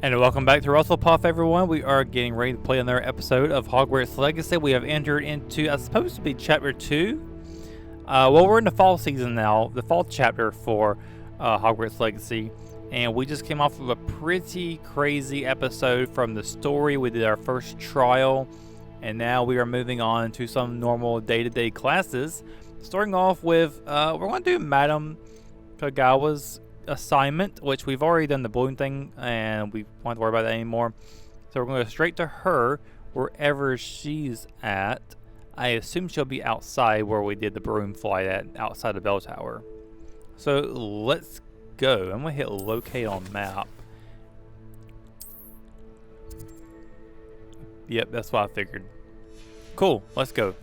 And welcome back to Russellpuff, everyone. We are getting ready to play another episode of Hogwarts Legacy. We have entered into, it's supposed to be Chapter 2. Well, we're in the fall season now, the fall chapter for Hogwarts Legacy. And we just came off of a pretty crazy episode from the story. We did our first trial. And now we are moving on to some normal day-to-day classes. Starting off with, we're going to do Madame Kagawa's assignment, which we've already done the balloon thing and we won't worry about that anymore. So we're going to go straight to her wherever she's at. I assume she'll be outside where we did the broom flight at, outside the bell tower. So let's go. I'm going to hit locate on map. Yep, that's what I figured. Cool, let's go.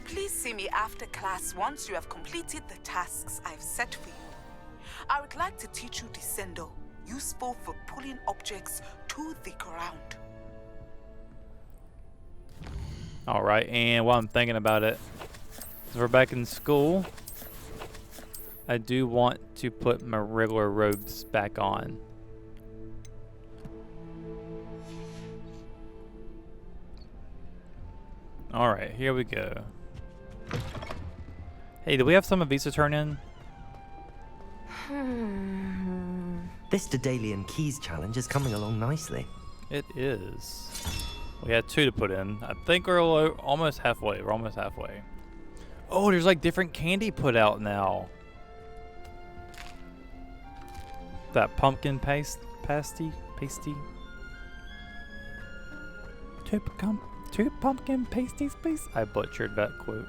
Please see me after class once you have completed the tasks I've set for you. I would like to teach you Descendo, useful for pulling objects to the ground. Alright, and while I'm thinking about it, since we're back in school, I do want to put my regular robes back on. Alright, here we go. Hey, do we have some of these to turn in? This Daedalian Keys challenge is coming along nicely. It is. We had 2 to put in. I think we're almost halfway. We're almost halfway. Oh, there's like different candy put out now. That pumpkin pasty. Two pumpkin pasties, please. I butchered that quote.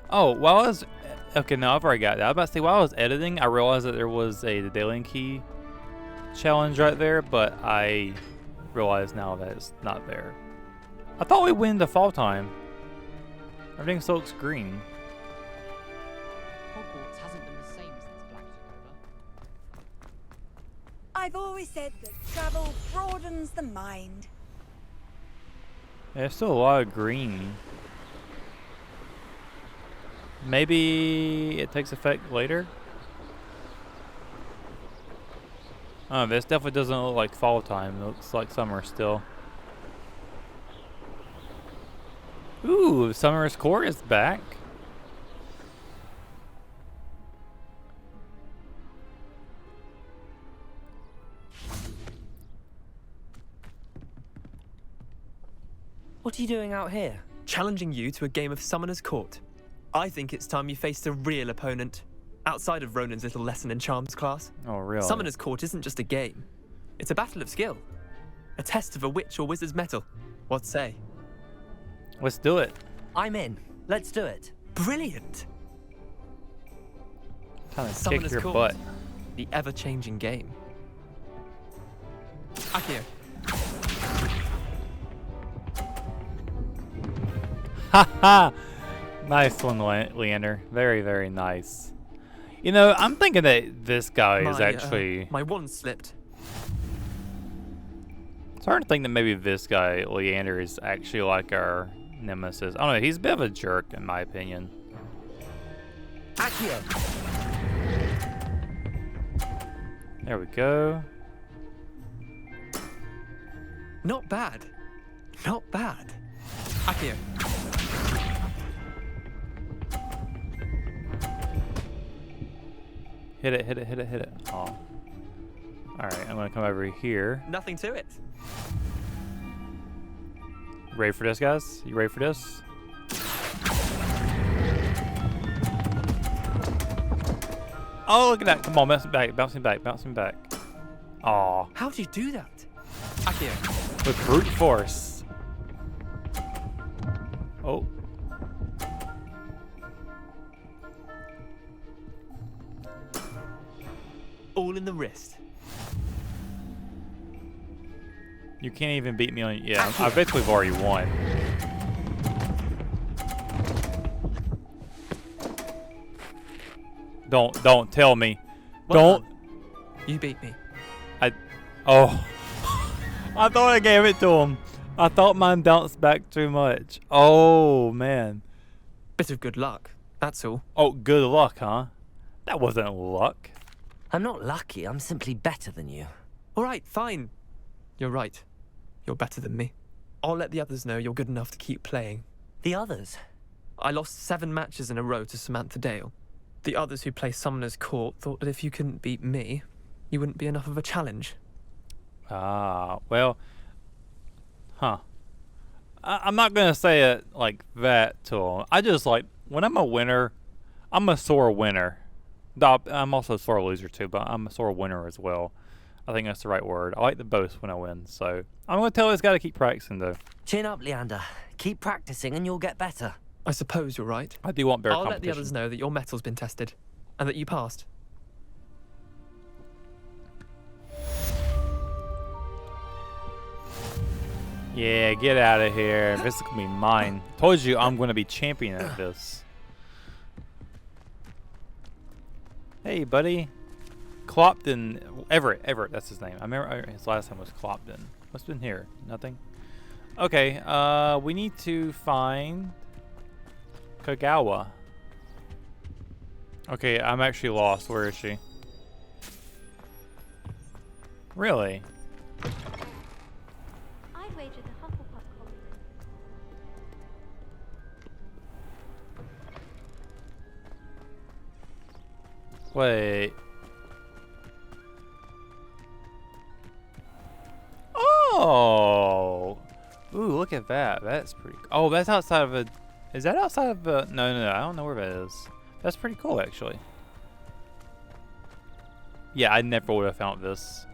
Oh, while I was... Okay, no, I've already got that. I was about to say, while I was editing, I realized that there was a Daedalian Key challenge right there, but I realize now that it's not there. I thought we went into fall time. Everything still looks green. Hogwarts hasn't been the same since Black took over. I've always said that travel broadens the mind. Yeah, there's still a lot of green. Maybe it takes effect later? Oh, this definitely doesn't look like fall time. It looks like summer still. Ooh, Summer's Court is back. What are you doing out here? Challenging you to a game of Summoner's Court. I think it's time you faced a real opponent, outside of Ronan's little lesson in charms class. Oh, really? Summoner's Court isn't just a game. It's a battle of skill. A test of a witch or wizard's mettle. What say? Let's do it. I'm in. Let's do it. Brilliant! Kind of kick Summoner's your Court. butt. The ever-changing game. Akio. Haha! Nice one, Leander. Very, very nice. You know, I'm thinking that this guy is actually... my wand slipped. I'm starting to think that maybe this guy, Leander, is actually like our nemesis. I don't know, he's a bit of a jerk in my opinion. Accio! There we go. Not bad. Not bad. Akio. Hit it, hit it, hit it, hit it. Oh. Alright, I'm gonna come over here. Nothing to it. Ready for this, guys? You ready for this? Oh, look at that. Come on, bouncing back, bouncing back, bouncing back. Aw. How do you do that? Akio. With brute force. Oh. All in the wrist. You can't even beat me on... Yeah, I bet we've already won. Don't tell me. Well Don't... done. You beat me. Oh. I thought I gave it to him. I thought mine bounced back too much. Oh, man. Bit of good luck. That's all. Oh, good luck, huh? That wasn't luck. I'm not lucky, I'm simply better than you. All right, fine. You're right. You're better than me. I'll let the others know you're good enough to keep playing. The others? I lost 7 matches in a row to Samantha Dale. The others who play Summoner's Court thought that if you couldn't beat me, you wouldn't be enough of a challenge. Ah, well, huh. I'm not going to say it like that to him. I just like, when I'm a winner, I'm a sore winner. I'm also a sore loser too, but I'm a sore winner as well. I think that's the right word. I like the both when I win, so I'm going to tell this guy to keep practicing though. Chin up, Leander. Keep practicing and you'll get better. I suppose you're right. I do want better I'll let competition. the others know that your metal's been tested, and that you passed. Yeah, get out of here. This is going to be mine. Told you I'm going to be champion at this. Hey, buddy. Clopton. Everett, that's his name. I remember his last name was Clopton. What's been here? Nothing? Okay, we need to find Kagawa. Okay, I'm actually lost. Where is she? Really? I'd wager the Hufflepuff colony. Wait. Oh. Ooh, look at that. That's pretty. Oh, that's outside of a. Is that outside of a? No. I don't know where that is. That's pretty cool, actually. Yeah, I never would have found this.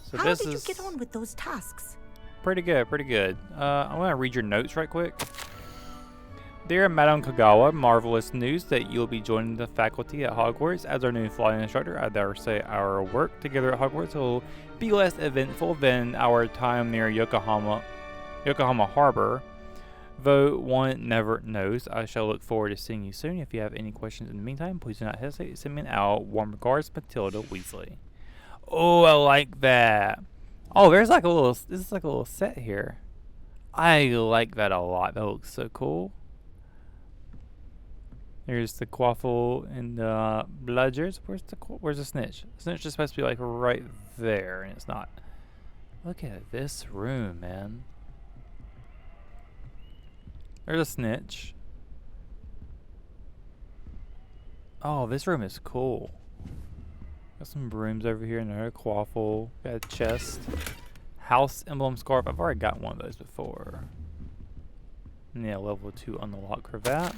So How this did you is get on with those tasks? pretty good. Pretty good. I'm gonna read your notes right quick. Dear Madame Kagawa, marvelous news that you'll be joining the faculty at Hogwarts as our new flying instructor. I dare say our work together at Hogwarts will be less eventful than our time near Yokohama Harbor. Though one never knows, I shall look forward to seeing you soon. If you have any questions in the meantime, please do not hesitate to send me an owl. Warm regards, Matilda Weasley. Oh, I like that. Oh, there's like a little. This is like a little set here. I like that a lot. That looks so cool. There's the Quaffle and the Bludgers. Where's the Snitch? The Snitch is supposed to be like right there, and it's not. Look at this room, man. There's a Snitch. Oh, this room is cool. Got some brooms over here, another Quaffle. Got a chest. House emblem scarf. I've already got one of those before. Yeah, level 2 unlock for that.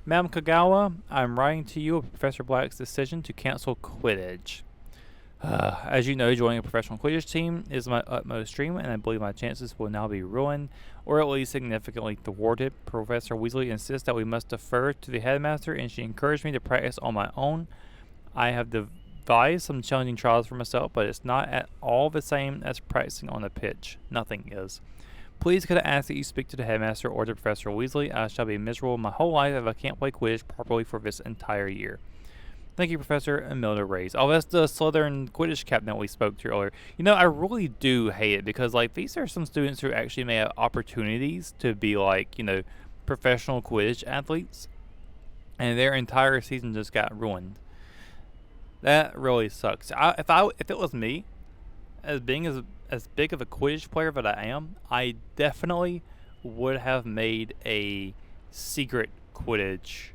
Madam Kagawa, I'm writing to you of Professor Black's decision to cancel Quidditch. As you know, joining a professional Quidditch team is my utmost dream, and I believe my chances will now be ruined, or at least significantly thwarted. Professor Weasley insists that we must defer to the headmaster, and she encouraged me to practice on my own. I have devised some challenging trials for myself, but it's not at all the same as practicing on the pitch. Nothing is. Please could I ask that you speak to the headmaster or to Professor Weasley? I shall be miserable my whole life if I can't play Quidditch properly for this entire year. Thank you, Professor Imelda Reyes. Oh, that's the Slytherin Quidditch captain that we spoke to earlier. You know, I really do hate it because, like, these are some students who actually may have opportunities to be, like, you know, professional Quidditch athletes, and their entire season just got ruined. That really sucks. If it was me, as big of a Quidditch player that I am, I definitely would have made a secret Quidditch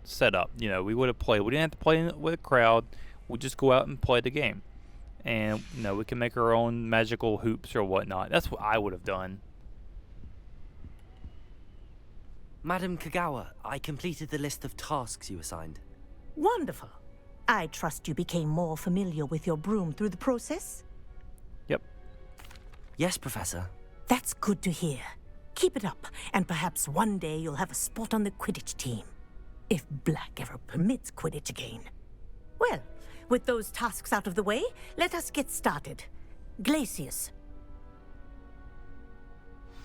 setup. You know, we would have played. We didn't have to play with a crowd. We just go out and play the game, and you know, we can make our own magical hoops or whatnot. That's what I would have done. Madam Kagawa, I completed the list of tasks you assigned. Wonderful. I trust you became more familiar with your broom through the process? Yep. Yes, Professor. That's good to hear. Keep it up, and perhaps one day you'll have a spot on the Quidditch team. If Black ever permits Quidditch again. Well, with those tasks out of the way, let us get started. Glacius.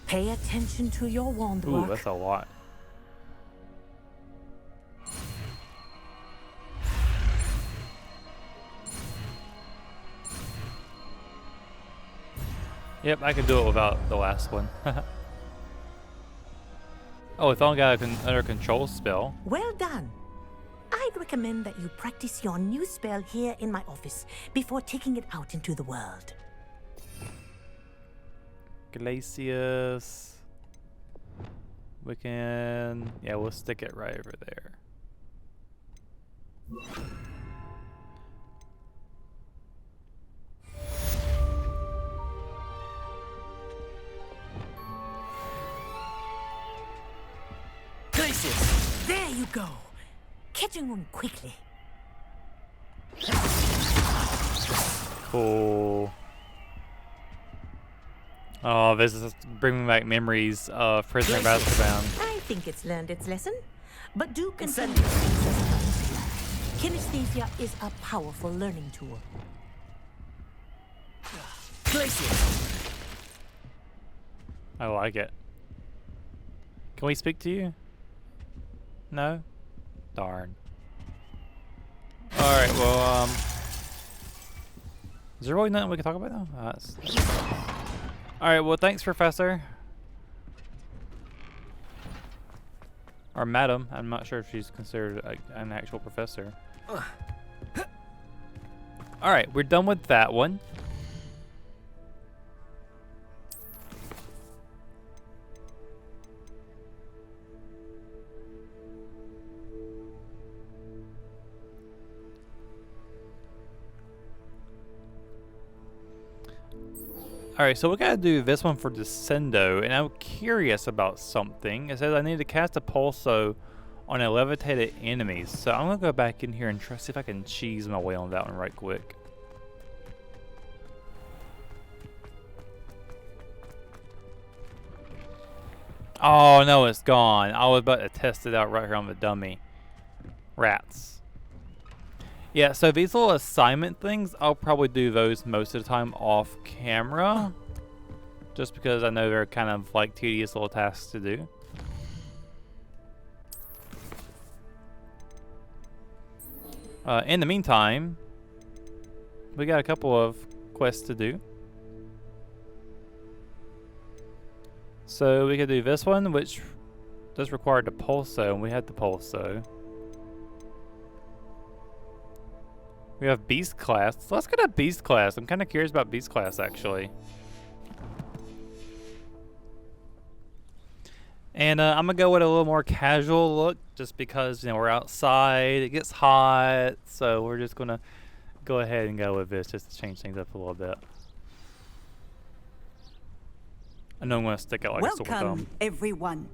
Pay attention to your wand Ooh, work. that's a lot. Yep, I can do it without the last one. Oh, it's only got an under control spell. Well done. I'd recommend that you practice your new spell here in my office before taking it out into the world. Glacius. We can... Yeah, we'll stick it right over there. Glacius! There you go. Catching one quickly. Cool. Oh, this is bringing back memories of Prisoner of Azkaban. I think it's learned its lesson, but do continue. Incendies. Kinesthesia is a powerful learning tool. Glacius! I like it. Can we speak to you? No? Darn. Alright, well, is there really nothing we can talk about now? Alright, well, thanks, Professor. Or Madam. I'm not sure if she's considered an actual professor. Alright, we're done with that one. Alright, so we gotta do this one for Descendo, and I'm curious about something. It says I need to cast a pulso on a levitated enemy, so I'm gonna go back in here and try to see if I can cheese my way on that one right quick. Oh no, it's gone. I was about to test it out right here on the dummy. Rats. Yeah, so these little assignment things, I'll probably do those most of the time off camera. Just because I know they're kind of like tedious little tasks to do. In the meantime, we got a couple of quests to do. So we could do this one, which does require the pulso, and we had the pulso. We have Beast Class. So let's get a Beast Class. I'm kind of curious about Beast Class, actually. And I'm going to go with a little more casual look, just because, you know, we're outside. It gets hot, so we're just going to go ahead and go with this, just to change things up a little bit. I know I'm going to stick out like a sore thumb. Welcome, everyone.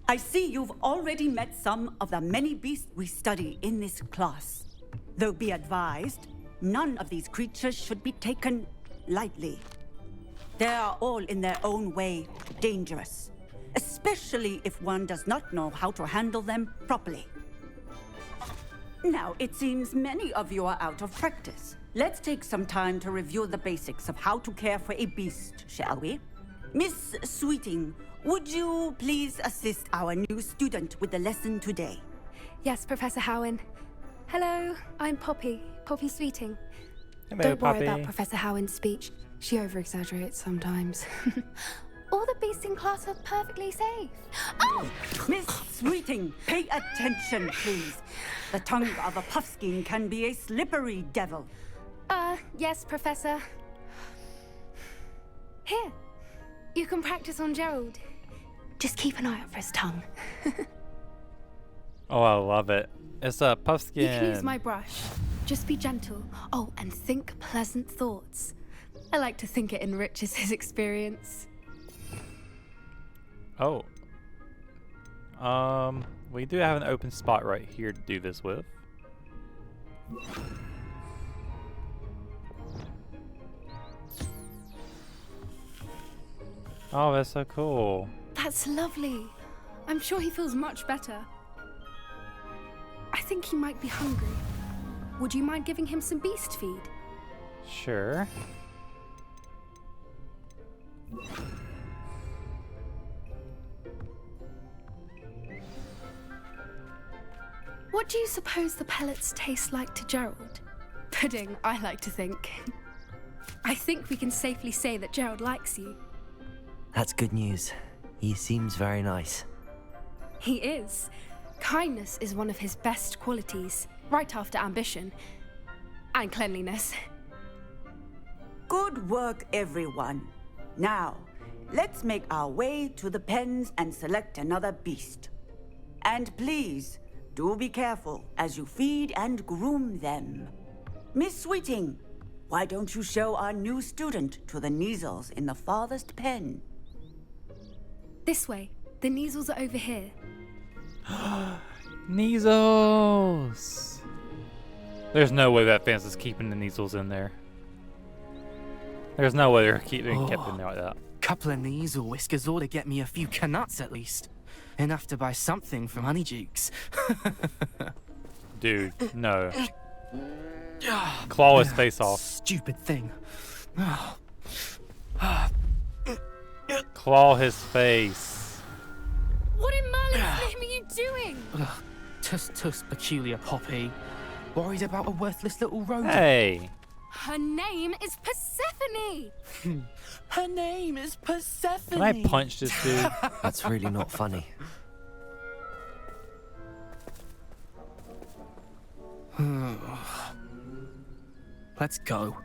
I see you've already met some of the many beasts we study in this class. Though be advised, none of these creatures should be taken lightly. They are all in their own way dangerous, especially if one does not know how to handle them properly. Now, it seems many of you are out of practice. Let's take some time to review the basics of how to care for a beast, shall we? Miss Sweeting, would you please assist our new student with the lesson today? Yes, Professor Howen. Hello, I'm Poppy Sweeting. Hello, Don't Poppy. worry about Professor Howen's speech. She over-exaggerates sometimes. All the beasts in class are perfectly safe. Oh! Miss Sweeting, pay attention, please. The tongue of a puffskein can be a slippery devil. Yes, Professor. Here, you can practice on Gerald. Just keep an eye out for his tongue. Oh, I love it. It's a puffskin. You can use my brush. Just be gentle. Oh, and think pleasant thoughts. I like to think it enriches his experience. Oh. We do have an open spot right here to do this with. Oh, that's so cool. That's lovely. I'm sure he feels much better. I think he might be hungry. Would you mind giving him some beast feed? Sure. What do you suppose the pellets taste like to Gerald? Pudding, I like to think. I think we can safely say that Gerald likes you. That's good news. He seems very nice. He is. Kindness is one of his best qualities, right after ambition. And cleanliness. Good work, everyone. Now, let's make our way to the pens and select another beast. And please, do be careful as you feed and groom them. Miss Sweeting, why don't you show our new student to the Neasels in the farthest pen? This way. The Neasels are over here. Neasels! There's no way that fence is keeping the Neasels in there. There's no way they're being kept in there like that. Couple of Neasel whiskers ought to get me a few canuts at least. Enough to buy something from Honeydukes. Dude, no. Claw his face off. Stupid thing. Claw his face. What in Merlin's name are you doing? Tuss, peculiar poppy. Worried about a worthless little rodent. Hey. Her name is Persephone! Her name is Persephone. Can I punch this dude? That's really not funny. Let's go.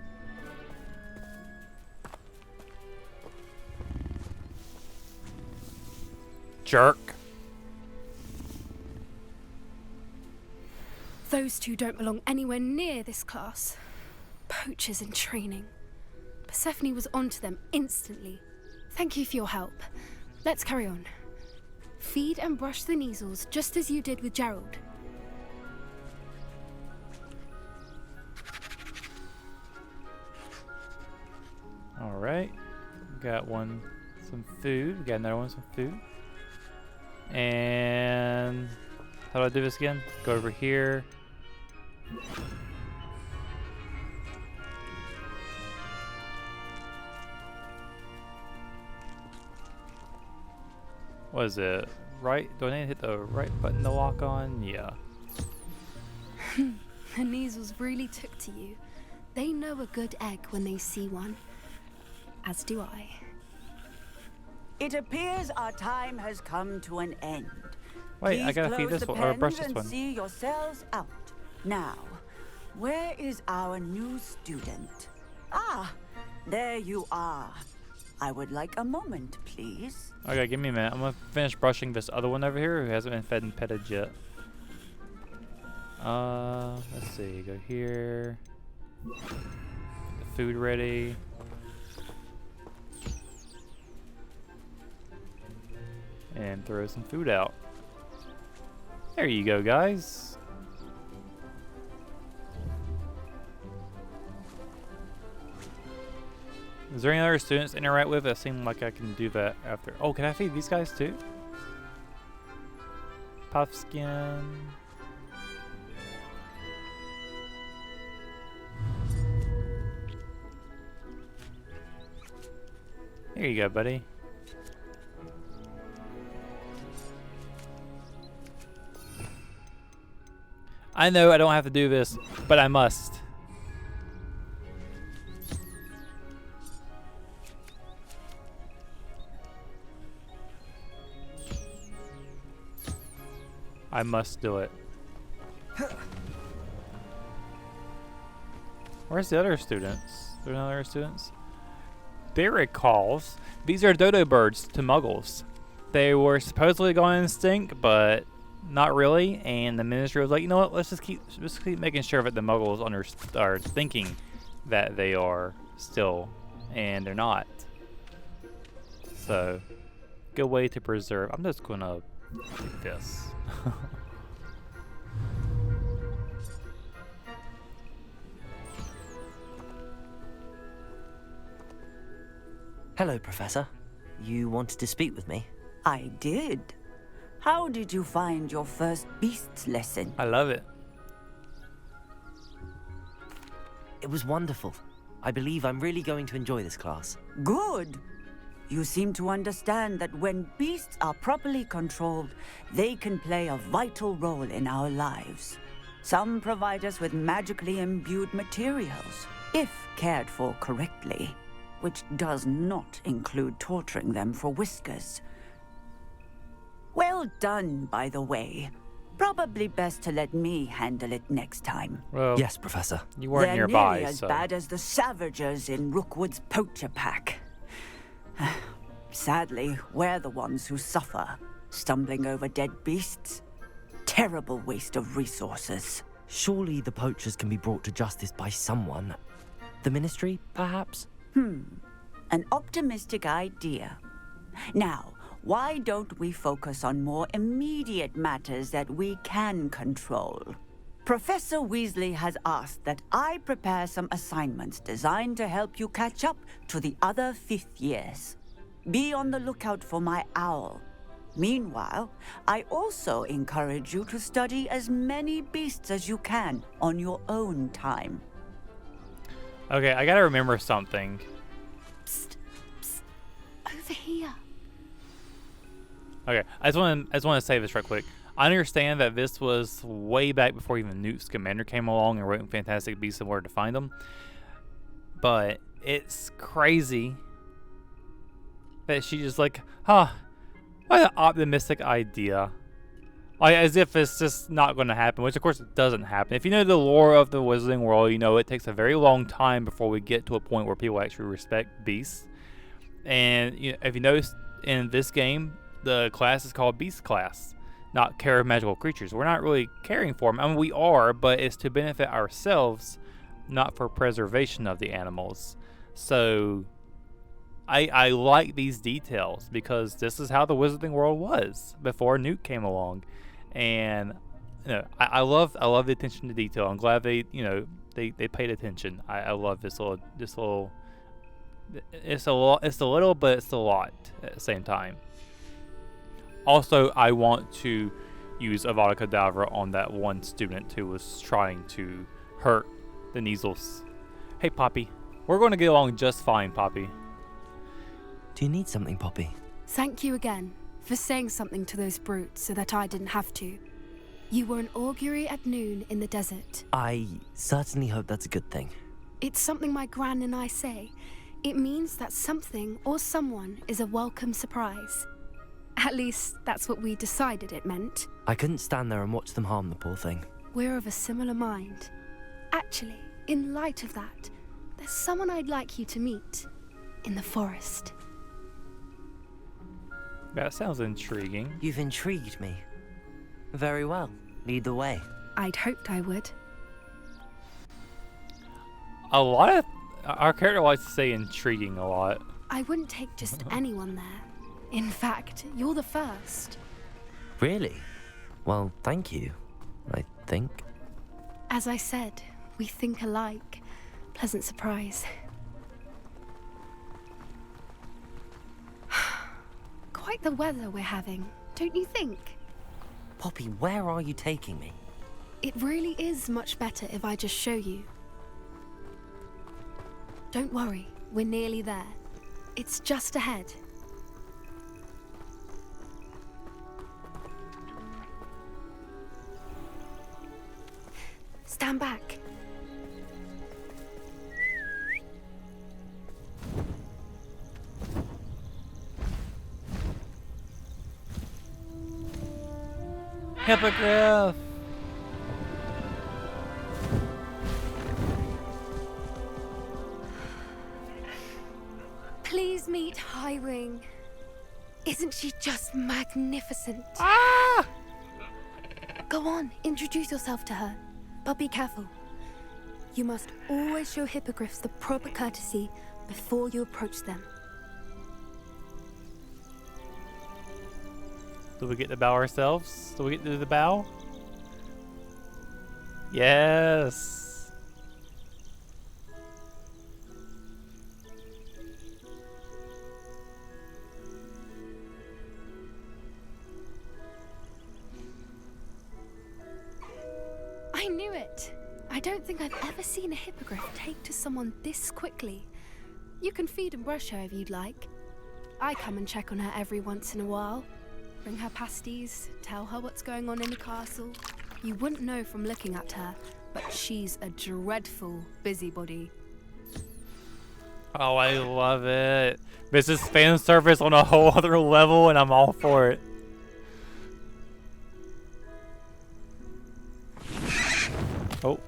Jerk. Those two don't belong anywhere near this class. Poachers in training. Persephone was onto them instantly. Thank you for your help. Let's carry on. Feed and brush the Neasels just as you did with Gerald. Alright. Got some food. Got another one, some food. And how do I do this again? Go over here. What is it? Right? Do I need to hit the right button to lock on? Yeah. The Neasels really took to you. They know a good egg when they see one. As do I. It appears our time has come to an end. Wait, I Please gotta feed close this the one or brush pens this and one. see yourselves out. Now, where is our new student? Ah, there you are. I would like a moment, please. Okay, give me a minute. I'm gonna finish brushing this other one over here who hasn't been fed and petted yet. Let's see. Go here. Get the food ready. And throw some food out. There you go, guys. Is there any other students to interact with? It seemed like I can do that after. Oh, can I feed these guys too? Puffskin. Here you go, buddy. I know I don't have to do this, but I must. I must do it. Where's the other students? There no other students? Barrack calls. These are dodo birds to muggles. They were supposedly going extinct, but not really. And the ministry was like, you know what? Let's just keep making sure that the muggles are thinking that they are still, and they're not. So, good way to preserve. I'm just gonna do this. Hello, Professor. You wanted to speak with me? I did. How did you find your first beasts lesson? I love it. It was wonderful. I believe I'm really going to enjoy this class. Good. You seem to understand that when beasts are properly controlled, they can play a vital role in our lives. Some provide us with magically imbued materials, if cared for correctly, which does not include torturing them for whiskers. Well done, by the way. Probably best to let me handle it next time. Well, Yes, Professor. you weren't They're nearby, nearly as so. bad as the Savagers in Rookwood's poacher pack. Sadly, we're the ones who suffer, stumbling over dead beasts. Terrible waste of resources. Surely the poachers can be brought to justice by someone. The Ministry, perhaps? An optimistic idea. Now, why don't we focus on more immediate matters that we can control? Professor Weasley has asked that I prepare some assignments designed to help you catch up to the other fifth years. Be on the lookout for my owl. Meanwhile, I also encourage you to study as many beasts as you can on your own time. Okay, I gotta remember something. Psst, psst. Over here. Okay, I just want to say this right quick. I understand that this was way back before even Newt Scamander came along and wrote Fantastic Beasts and Where to Find Them. But it's crazy that she just like, what an optimistic idea. Like, as if it's just not going to happen, which of course it doesn't happen. If you know the lore of the Wizarding World, you know it takes a very long time before we get to a point where people actually respect beasts. And you know, if you notice in this game, the class is called Beast Class, not Care of Magical Creatures. We're not really caring for them. I mean, we are, but it's to benefit ourselves, not for preservation of the animals. So I like these details because this is how the Wizarding World was before Newt came along, and you know, I love the attention to detail. I'm glad they they paid attention. I love this little it's a little but it's a lot at the same time. Also, I want to use Avada Kedavra on that one student who was trying to hurt the Neasels. Hey, Poppy. We're going to get along just fine, Poppy. Do you need something, Poppy? Thank you again for saying something to those brutes so that I didn't have to. You were an augury at noon in the desert. I certainly hope that's a good thing. It's something my gran and I say. It means that something or someone is a welcome surprise. At least, that's what we decided it meant. I couldn't stand there and watch them harm the poor thing. We're of a similar mind. Actually, in light of that, there's someone I'd like you to meet in the forest. That sounds intriguing. You've intrigued me. Very well. Lead the way. I'd hoped I would. A lot of our character likes to say intriguing a lot. I wouldn't take just anyone there. In fact, you're the first. Really? Well, thank you, I think. As I said, we think alike. Pleasant surprise. Quite the weather we're having, don't you think? Poppy, where are you taking me? It really is much better if I just show you. Don't worry, we're nearly there. It's just ahead. Stand back. Hippogriff! Please meet Highwing. Isn't she just magnificent? Ah! Go on, introduce yourself to her. But be careful. You must always show hippogriffs the proper courtesy before you approach them. Do we get to bow ourselves? Do we get to do the bow? Yes! I knew it! I don't think I've ever seen a hippogriff take to someone this quickly. You can feed and brush her if you'd like. I come and check on her every once in a while. Bring her pasties, tell her what's going on in the castle. You wouldn't know from looking at her, but she's a dreadful busybody. Oh, I love it. This is fan service on a whole other level, and I'm all for it. Oh.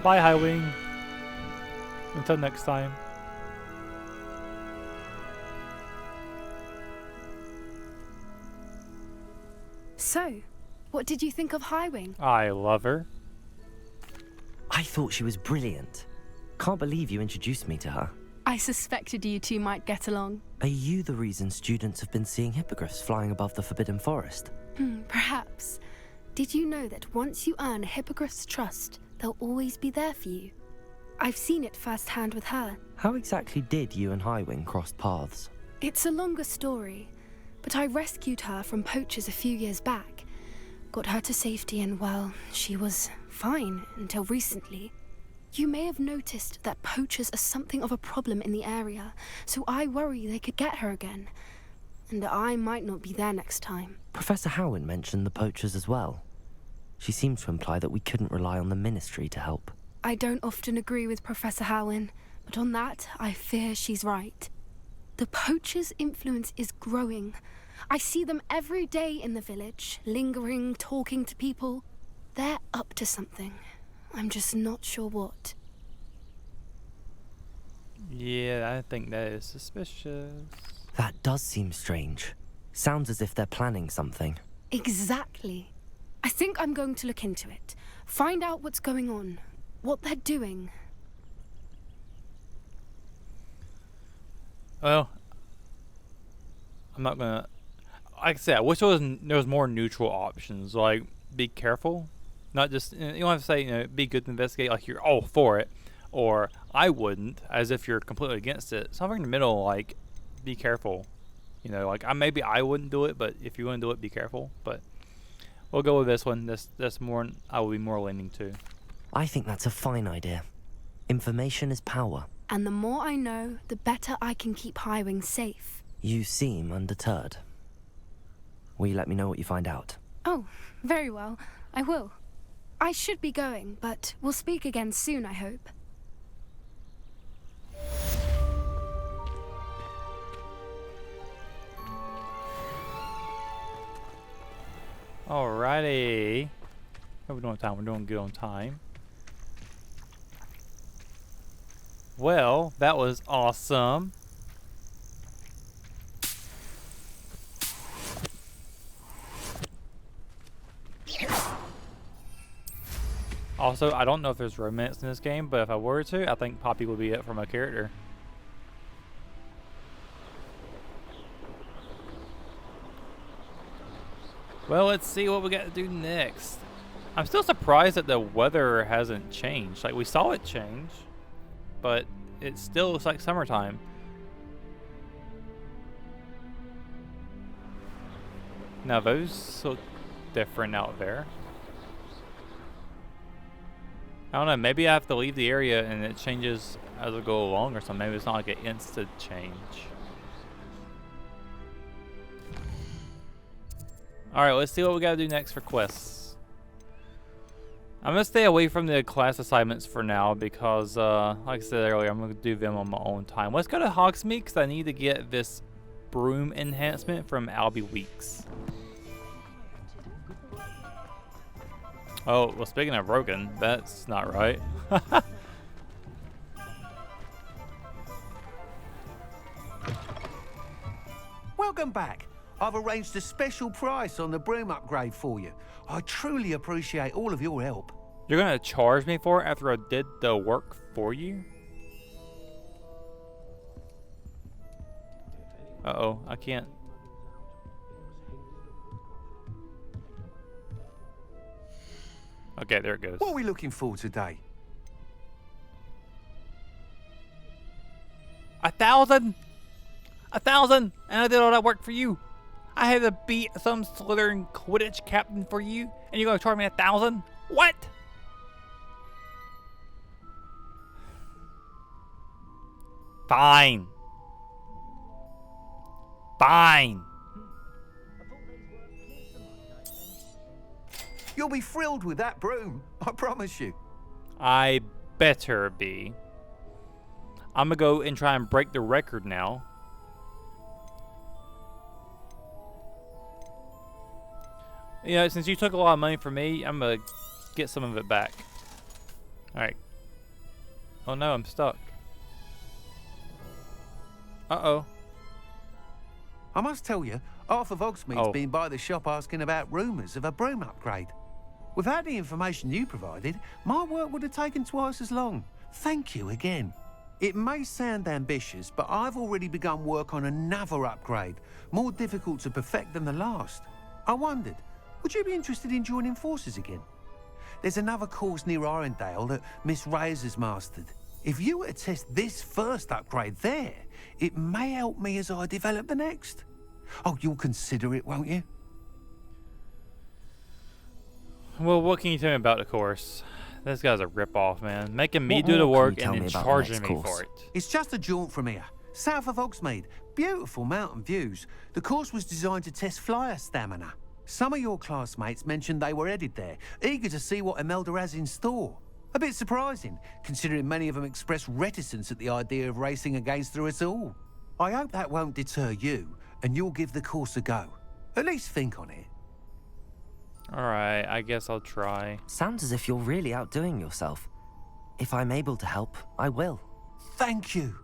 Bye, High Wing. Until next time. So, what did you think of Highwing? I love her. I thought she was brilliant. Can't believe you introduced me to her. I suspected you two might get along. Are you the reason students have been seeing hippogriffs flying above the Forbidden Forest? Perhaps. Did you know that once you earn a hippogriff's trust, they'll always be there for you? I've seen it firsthand with her. How exactly did you and Highwing cross paths? It's a longer story, but I rescued her from poachers a few years back. Got her to safety and, well, she was fine until recently. You may have noticed that poachers are something of a problem in the area, so I worry they could get her again. And I might not be there next time. Professor Howin mentioned the poachers as well. She seemed to imply that we couldn't rely on the Ministry to help. I don't often agree with Professor Howin, but on that, I fear she's right. The poachers' influence is growing. I see them every day in the village, lingering, talking to people. They're up to something. I'm just not sure what. Yeah, I think that is suspicious. That does seem strange. Sounds as if they're planning something. Exactly. I think I'm going to look into it. Find out what's going on. What they're doing. Well, I'm not gonna... Like I said, I wish there was more neutral options. Like, be careful. Not just... You don't have to say, you know, be good to investigate, like you're all for it. Or, I wouldn't, as if you're completely against it. Something in the middle, like, be careful. You know, like, maybe I wouldn't do it, but if you want to do it, be careful. But we'll go with this one. That's more... I will be more leaning to. I think that's a fine idea. Information is power. And the more I know, the better I can keep Highwing safe. You seem undeterred. Will you let me know what you find out? Oh, very well. I will. I should be going, but we'll speak again soon, I hope. Alrighty. How we doing on time? We're doing good on time. Well, that was awesome. Also, I don't know if there's romance in this game, but if I were to, I think Poppy would be it for my character. Well, let's see what we got to do next. I'm still surprised that the weather hasn't changed. Like, we saw it change, but it still looks like summertime. Now, those look different out there. I don't know, maybe I have to leave the area and it changes as we go along or something. Maybe it's not like an instant change. Alright, let's see what we gotta do next for quests. I'm gonna stay away from the class assignments for now because, like I said earlier, I'm gonna do them on my own time. Let's go to Hogsmeade because I need to get this broom enhancement from Albie Weeks. Oh, well, speaking of broken, that's not right. Welcome back. I've arranged a special price on the broom upgrade for you. I truly appreciate all of your help. You're gonna charge me for it after I did the work for you? Uh-oh, I can't. Okay, there it goes. What are we looking for today? 1,000! 1,000! And I did all that work for you. I had to beat some Slytherin Quidditch captain for you, and you're gonna charge me 1,000? What? Fine. Fine. You'll be thrilled with that broom, I promise you. I better be. I'm gonna go and try and break the record now. You know, since you took a lot of money from me, I'm gonna get some of it back. Alright. Oh no, I'm stuck. Uh-oh. I must tell you, Arthur Vogsmead's been by the shop asking about rumours of a broom upgrade. Without the information you provided, my work would have taken twice as long. Thank you again. It may sound ambitious, but I've already begun work on another upgrade, more difficult to perfect than the last. I wondered, would you be interested in joining forces again? There's another course near Arendelle that Miss Reyes has mastered. If you were to test this first upgrade there, it may help me as I develop the next. Oh, you'll consider it, won't you? Well, what can you tell me about the course? This guy's a rip-off, man. Making me What do the more work can you and tell then me about the charging next me course? for it. It's just a jaunt from here, south of Hogsmeade. Beautiful mountain views. The course was designed to test flyer stamina. Some of your classmates mentioned they were headed there, eager to see what Imelda has in store. A bit surprising, considering many of them expressed reticence at the idea of racing against her at all. I hope that won't deter you, and you'll give the course a go. At least think on it. Alright, I guess I'll try. Sounds as if you're really outdoing yourself. If I'm able to help, I will. Thank you.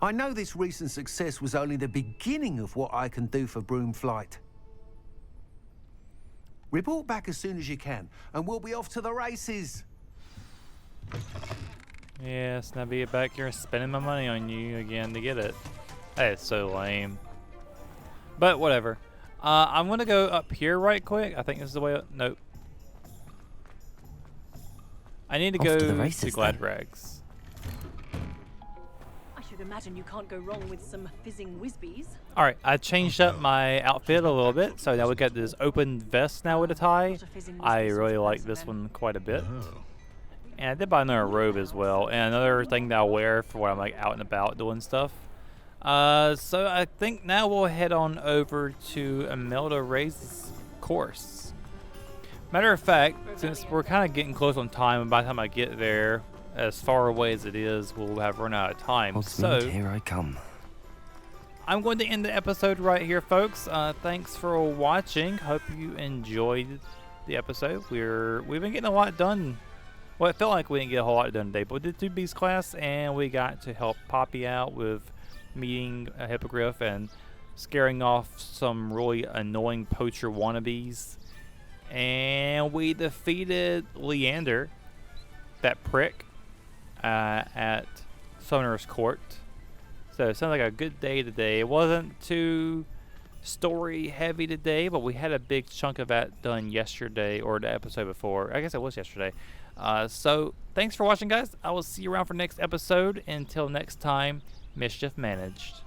I know this recent success was only the beginning of what I can do for Broom Flight. Report back as soon as you can, and we'll be off to the races. Yes, now be back here spending my money on you again to get it. That is so lame. But whatever. I'm gonna go up here right quick. I think this is the way up. Nope. I need to Off go to the to races, Glad then. Rags. I should imagine you can't go wrong with some fizzing whizbees. Alright, I changed up my outfit a little bit, so now we got this open vest now with a tie. I really like this one quite a bit. And I did buy another robe as well, and another thing that I'll wear for when I'm like out and about doing stuff. So I think now we'll head on over to Imelda Reyes' course. Matter of fact, since we're kind of getting close on time, and by the time I get there, as far away as it is, we'll have run out of time. Hogsmeade, So here I come. I'm going to end the episode right here, folks. Thanks for watching. Hope you enjoyed the episode. We've been getting a lot done. Well, it felt like we didn't get a whole lot done today, but we did do Beast class, and we got to help Poppy out with meeting a hippogriff and scaring off some really annoying poacher wannabes. And we defeated Leander, that prick, at Summoner's Court. So it sounds like a good day today. It wasn't too story heavy today, but we had a big chunk of that done yesterday or the episode before. I guess it was yesterday. So thanks for watching, guys. I will see you around for next episode. Until next time, mischief managed.